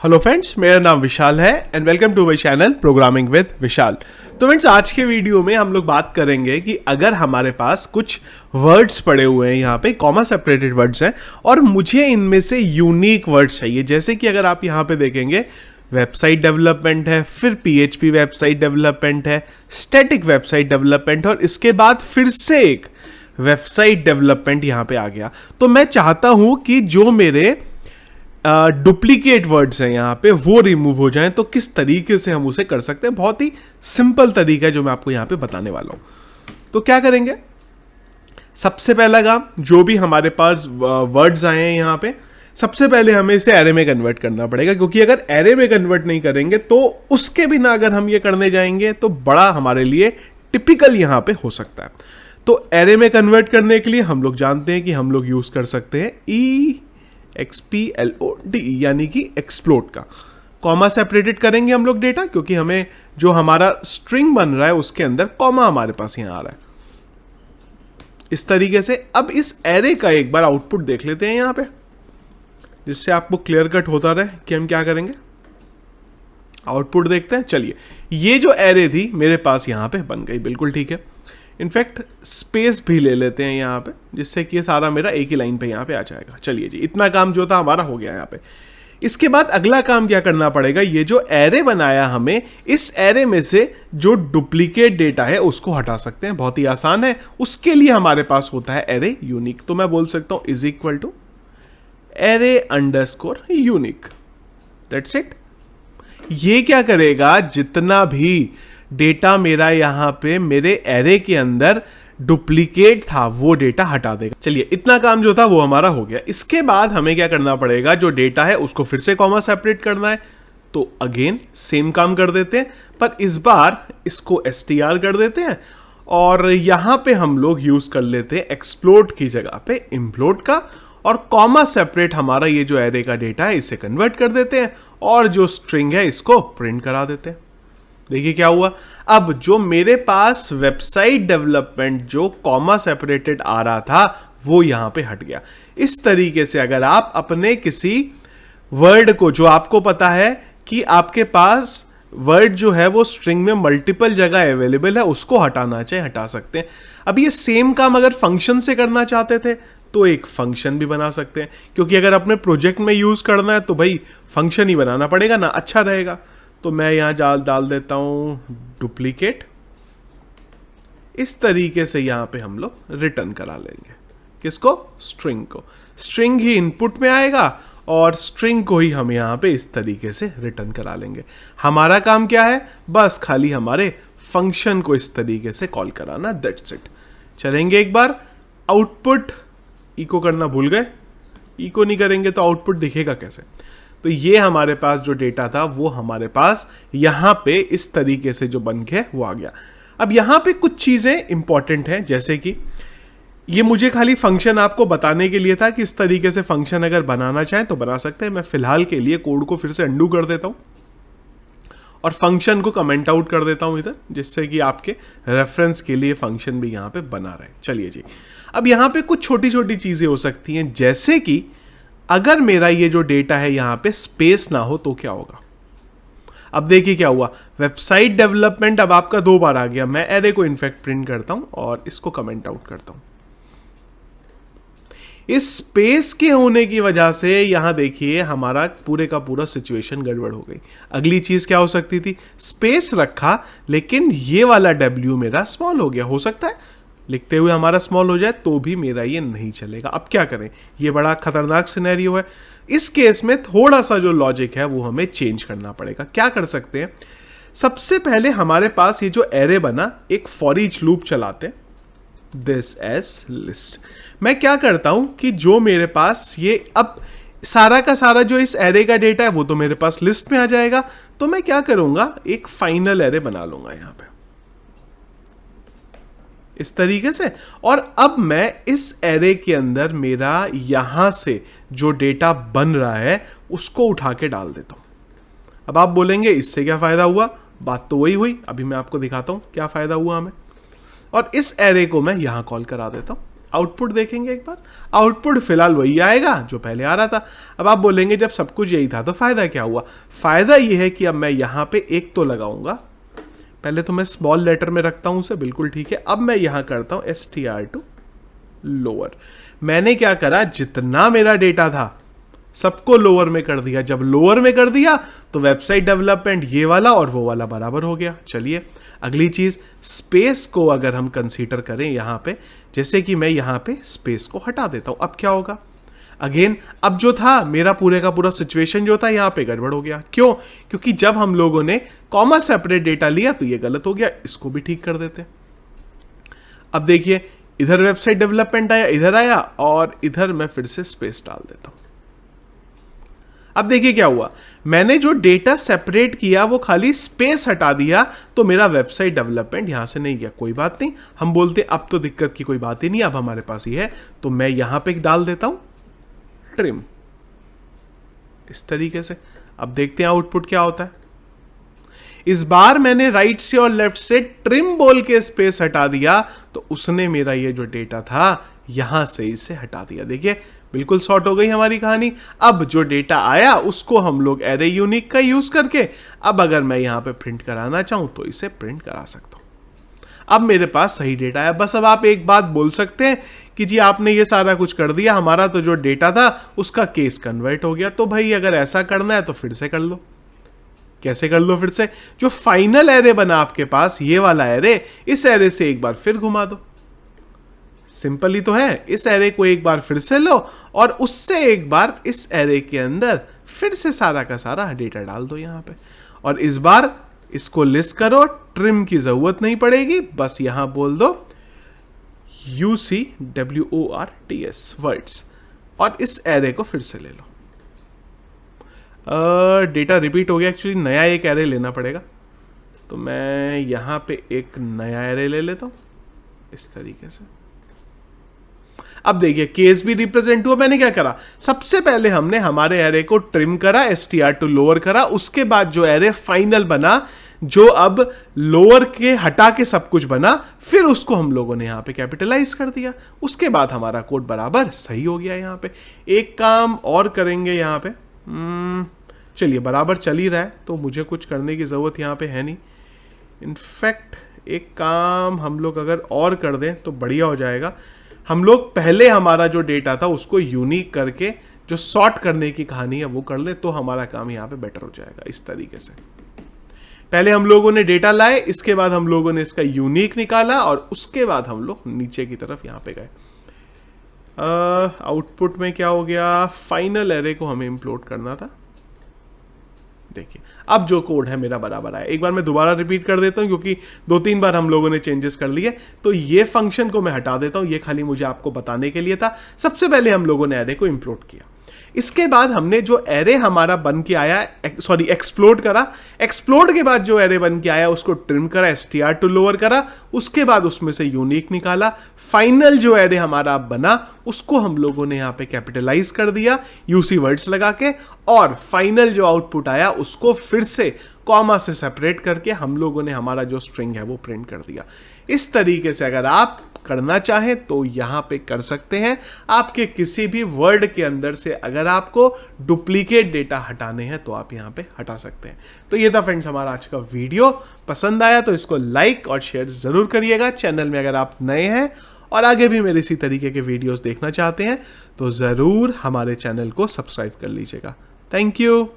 Hello friends, मेरा नाम विशाल है and welcome to my channel programming with Vishal. तो फ्रेंड्स, आज के वीडियो में हम लोग बात करेंगे कि अगर हमारे पास कुछ वर्ड्स पड़े हुए हैं, यहाँ पे कॉमा सेपरेटेड वर्ड्स हैं और मुझे इनमें से यूनिक वर्ड्स चाहिए। जैसे कि अगर आप यहाँ पे देखेंगे, वेबसाइट डेवलपमेंट है, फिर पीएचपी वेबसाइट डेवलपमेंट है, स्टैटिक वेबसाइट डेवलपमेंट और इसके बाद फिर से एक वेबसाइट डेवलपमेंट यहाँ पे आ गया। तो मैं चाहता हूँ कि जो मेरे डुप्लीकेट वर्ड्स हैं यहाँ पे वो रिमूव हो जाएं। तो किस तरीके से हम उसे कर सकते हैं? बहुत ही सिंपल तरीका है जो मैं आपको यहाँ पे बताने वाला हूँ। तो क्या करेंगे? सबसे पहला काम, जो भी हमारे पास वर्ड्स आए हैं यहाँ पे, सबसे पहले हमें इसे एरे में कन्वर्ट करना पड़ेगा, क्योंकि अगर एरे में कन्वर्ट नहीं करेंगे तो उसके बिना अगर हम ये करने जाएंगे तो बड़ा हमारे लिए टिपिकल यहाँ पे हो सकता है। तो एरे में कन्वर्ट करने के लिए हम लोग जानते हैं कि हम लोग यूज कर सकते हैं EXPLOD यानी कि एक्सप्लोड का। कॉमा सेपरेटेड करेंगे हम लोग डेटा, क्योंकि हमें जो हमारा स्ट्रिंग बन रहा है उसके अंदर कॉमा हमारे पास यहां आ रहा है इस तरीके से। अब इस एरे का एक बार आउटपुट देख लेते हैं यहां पे, जिससे आपको क्लियर कट होता रहे कि हम क्या करेंगे। आउटपुट देखते हैं। चलिए, ये जो एरे थी मेरे पास यहां पे बन गई, बिल्कुल ठीक है। इनफैक्ट स्पेस भी ले लेते हैं यहाँ पे, जिससे कि ये सारा मेरा एक ही लाइन पे यहाँ पे आ जाएगा। चलिए जी, इतना काम जो था हमारा हो गया यहाँ पे। इसके बाद अगला काम क्या करना पड़ेगा? ये जो एरे बनाया हमें, इस एरे में से जो डुप्लीकेट डेटा है उसको हटा सकते हैं। बहुत ही आसान है। उसके लिए हमारे पास होता है एरे यूनिक। तो मैं बोल सकता हूं is equal to array underscore unique. That's it. ये क्या करेगा? जितना भी डेटा मेरा यहां पे मेरे एरे के अंदर डुप्लीकेट था वो डेटा हटा देगा। चलिए, इतना काम जो था वो हमारा हो गया। इसके बाद हमें क्या करना पड़ेगा? जो डेटा है उसको फिर से कॉमा सेपरेट करना है। तो अगेन सेम काम कर देते हैं, पर इस बार इसको str कर देते हैं और यहां पे हम लोग यूज कर लेते हैं एक्सप्लोड की जगह पे इम्प्लोड का, और कॉमा सेपरेट हमारा ये जो एरे का डेटा है इसे कन्वर्ट कर देते हैं और जो स्ट्रिंग है इसको प्रिंट करा देते हैं। देखिए क्या हुआ। अब जो मेरे पास वेबसाइट डेवलपमेंट जो कॉमा सेपरेटेड आ रहा था वो यहां पे हट गया। इस तरीके से अगर आप अपने किसी वर्ड को, जो आपको पता है कि आपके पास वर्ड जो है वो स्ट्रिंग में मल्टीपल जगह अवेलेबल है, उसको हटाना चाहिए, हटा सकते हैं। अब ये सेम काम अगर फंक्शन से करना चाहते थे तो एक फंक्शन भी बना सकते हैं, क्योंकि अगर अपने प्रोजेक्ट में यूज करना है तो भाई फंक्शन ही बनाना पड़ेगा ना, अच्छा रहेगा। तो मैं यहां डाल देता हूं डुप्लीकेट। इस तरीके से यहां पे हम लोग रिटर्न करा लेंगे। किसको? स्ट्रिंग को। स्ट्रिंग ही इनपुट में आएगा और स्ट्रिंग को ही हम यहां पे इस तरीके से रिटर्न करा लेंगे। हमारा काम क्या है? बस खाली हमारे फंक्शन को इस तरीके से कॉल कराना। That's it. चलेंगे एक बार। आउटपुट इको करना भूल गए। इको नहीं करेंगे तो आउटपुट दिखेगा कैसे? तो ये हमारे पास जो डेटा था वो हमारे पास यहां पे इस तरीके से जो बन के वो आ गया। अब यहां पे कुछ चीजें इंपॉर्टेंट हैं, जैसे कि ये मुझे खाली फंक्शन आपको बताने के लिए था कि इस तरीके से फंक्शन अगर बनाना चाहें तो बना सकते हैं। मैं फिलहाल के लिए कोड को फिर से अंडू कर देता हूं और फंक्शन को कमेंट आउट कर देता हूं इधर, जिससे कि आपके रेफरेंस के लिए फंक्शन भी यहां पे बना रहे। चलिए जी, अब यहां पे कुछ छोटी छोटी चीजें हो सकती हैं, जैसे कि अगर मेरा ये जो डेटा है यहां पे स्पेस ना हो तो क्या होगा? अब देखिए क्या हुआ। वेबसाइट डेवलपमेंट अब आपका 2 बार आ गया। मैं एरे को इनफैक्ट प्रिंट करता हूं और इसको कमेंट आउट करता हूं। इस स्पेस के होने की वजह से यहां देखिए हमारा पूरे का पूरा सिचुएशन गड़बड़ हो गई। अगली चीज क्या हो सकती थी? स्पेस रखा लेकिन ये वाला डब्ल्यू मेरा स्मॉल हो गया। हो सकता है लिखते हुए हमारा स्मॉल हो जाए तो भी मेरा ये नहीं चलेगा। अब क्या करें? ये बड़ा खतरनाक सिनेरियो है। इस केस में थोड़ा सा जो लॉजिक है वो हमें चेंज करना पड़ेगा। क्या कर सकते हैं? सबसे पहले हमारे पास ये जो एरे बना, एक फॉर ईच लूप चलाते हैं, दिस एज लिस्ट। मैं क्या करता हूं कि जो मेरे पास ये अब सारा का सारा जो इस एरे का डेटा है वो तो मेरे पास लिस्ट में आ जाएगा। तो मैं क्या करूंगा? एक फाइनल एरे बना लूंगा यहां पे इस तरीके से, और अब मैं इस एरे के अंदर मेरा यहां से जो डेटा बन रहा है उसको उठा के डाल देता हूं। अब आप बोलेंगे इससे क्या फायदा हुआ? बात तो वही हुई। अभी मैं आपको दिखाता हूं क्या फायदा हुआ हमें। और इस एरे को मैं यहां कॉल करा देता हूं आउटपुट देखेंगे एक बार, आउटपुट फिलहाल वही आएगा जो पहले आ रहा था। अब आप बोलेंगे जब सब कुछ यही था तो फायदा क्या हुआ? फायदा ये है कि अब मैं यहां पे एक तो लगाऊंगा, पहले तो मैं स्मॉल लेटर में रखता हूं उसे, बिल्कुल ठीक है। अब मैं यहां करता हूं str to लोअर। मैंने क्या करा, जितना मेरा डेटा था सबको लोअर में कर दिया। जब लोअर में कर दिया तो वेबसाइट डेवलपमेंट ये वाला और वो वाला बराबर हो गया। चलिए अगली चीज, स्पेस को अगर हम कंसीडर करें यहां पे, जैसे कि मैं यहां पे स्पेस को हटा देता हूं, अब क्या होगा? अगेन अब जो था मेरा पूरे का पूरा सिचुएशन जो था यहां पे गड़बड़ हो गया। क्यों? क्योंकि जब हम लोगों ने कॉमा सेपरेट डेटा लिया तो ये गलत हो गया। इसको भी ठीक कर देते। अब देखिए इधर वेबसाइट डेवलपमेंट आया, इधर आया, और इधर मैं फिर से स्पेस डाल देता हूं। अब देखिए क्या हुआ, मैंने जो डेटा सेपरेट किया वो खाली स्पेस हटा दिया, तो मेरा वेबसाइट डेवलपमेंट यहां से नहीं गया। कोई बात नहीं, हम बोलते अब तो दिक्कत की कोई बात ही नहीं, अब हमारे पास ही है। तो मैं यहां पे डाल देता हूं ट्रिम, इस तरीके से। अब देखते हैं आउटपुट क्या होता है। इस बार मैंने राइट से और लेफ्ट से ट्रिम बोल के स्पेस हटा दिया, तो उसने मेरा ये जो डेटा था यहां से इसे हटा दिया। देखिए बिल्कुल सॉर्ट हो गई हमारी कहानी। अब जो डेटा आया उसको हम लोग एरे यूनिक का यूज करके, अब अगर मैं यहां पे प्रिंट कराना चाहूं तो इसे प्रिंट करा सकता हूं। अब मेरे पास सही डेटा है। बस अब आप एक बात बोल सकते हैं कि जी आपने ये सारा कुछ कर दिया, हमारा तो जो डेटा था उसका केस कन्वर्ट हो गया। तो भाई अगर ऐसा करना है तो फिर से कर लो। कैसे कर लो फिर से? जो फाइनल एरे बना आपके पास, ये वाला एरे, इस एरे से एक बार फिर घुमा दो। सिंपल ही तो है। इस एरे को एक बार फिर से लो और उससे एक बार इस एरे के अंदर फिर से सारा का सारा डेटा डाल दो यहां पे, और इस बार इसको लिस्ट करो। ट्रिम की जरूरत नहीं पड़ेगी, बस यहां बोल दो UCWORTS वर्ड्स, और इस एरे को फिर से ले लो। डेटा रिपीट हो गया, एक्चुअली नया एक एरे लेना पड़ेगा। तो मैं यहां पे एक नया एरे ले लेता हूं इस तरीके से। अब देखिए केस भी रिप्रेजेंट हुआ। मैंने क्या करा, सबसे पहले हमने हमारे एरे को ट्रिम करा, str to लोअर करा। उसके बाद जो एरे फाइनल बना, जो अब लोअर के हटा के सब कुछ बना, फिर उसको हम लोगों ने यहां पे कैपिटलाइज कर दिया। उसके बाद हमारा कोड बराबर सही हो गया। यहां पे एक काम और करेंगे यहां पे। चलिए बराबर चल ही रहा है तो मुझे कुछ करने की जरूरत यहां पे है नहीं। इनफैक्ट एक काम हम लोग अगर और कर दें तो बढ़िया हो जाएगा। हम लोग पहले हमारा जो डेटा था उसको यूनिक करके जो सॉर्ट करने की कहानी है वो कर ले, तो हमारा काम यहां पे बेटर हो जाएगा। इस तरीके से पहले हम लोगों ने डेटा लाए, इसके बाद हम लोगों ने इसका यूनिक निकाला, और उसके बाद हम लोग नीचे की तरफ यहां पे गए। आउटपुट में क्या हो गया, फाइनल एरे को हमें इंप्लोड करना था। देखिए अब जो कोड है मेरा बराबर आया। एक बार मैं दोबारा रिपीट कर देता हूं क्योंकि 2-3 बार हम लोगों ने चेंजेस कर लिए। तो ये फंक्शन को मैं हटा देता हूं, ये खाली मुझे आपको बताने के लिए था। सबसे पहले हम लोगों ने एरे को इंप्लोड किया, इसके बाद हमने जो एरे हमारा बन के आया, सॉरी एक्सप्लोड करा। एक्सप्लोड के बाद जो एरे बन के आया उसको ट्रिम करा, str to लोअर करा। उसके बाद उसमें से यूनिक निकाला। फाइनल जो एरे हमारा बना उसको हम लोगों ने यहां पे कैपिटलाइज कर दिया यूसी वर्ड्स लगा के, और फाइनल जो आउटपुट आया उसको फिर से कॉमा से सेपरेट करके हम लोगों ने हमारा जो स्ट्रिंग है वो प्रिंट कर दिया। इस तरीके से अगर आप करना चाहें तो यहां पे कर सकते हैं। आपके किसी भी वर्ड के अंदर से अगर आपको डुप्लीकेट डेटा हटाने हैं तो आप यहां पे हटा सकते हैं। तो ये था फ्रेंड्स हमारा आज का वीडियो। पसंद आया तो इसको लाइक और शेयर जरूर करिएगा। चैनल में अगर आप नए हैं और आगे भी मेरे इसी तरीके के वीडियोस देखना चाहते हैं तो जरूर हमारे चैनल को सब्सक्राइब कर लीजिएगा। Thank you.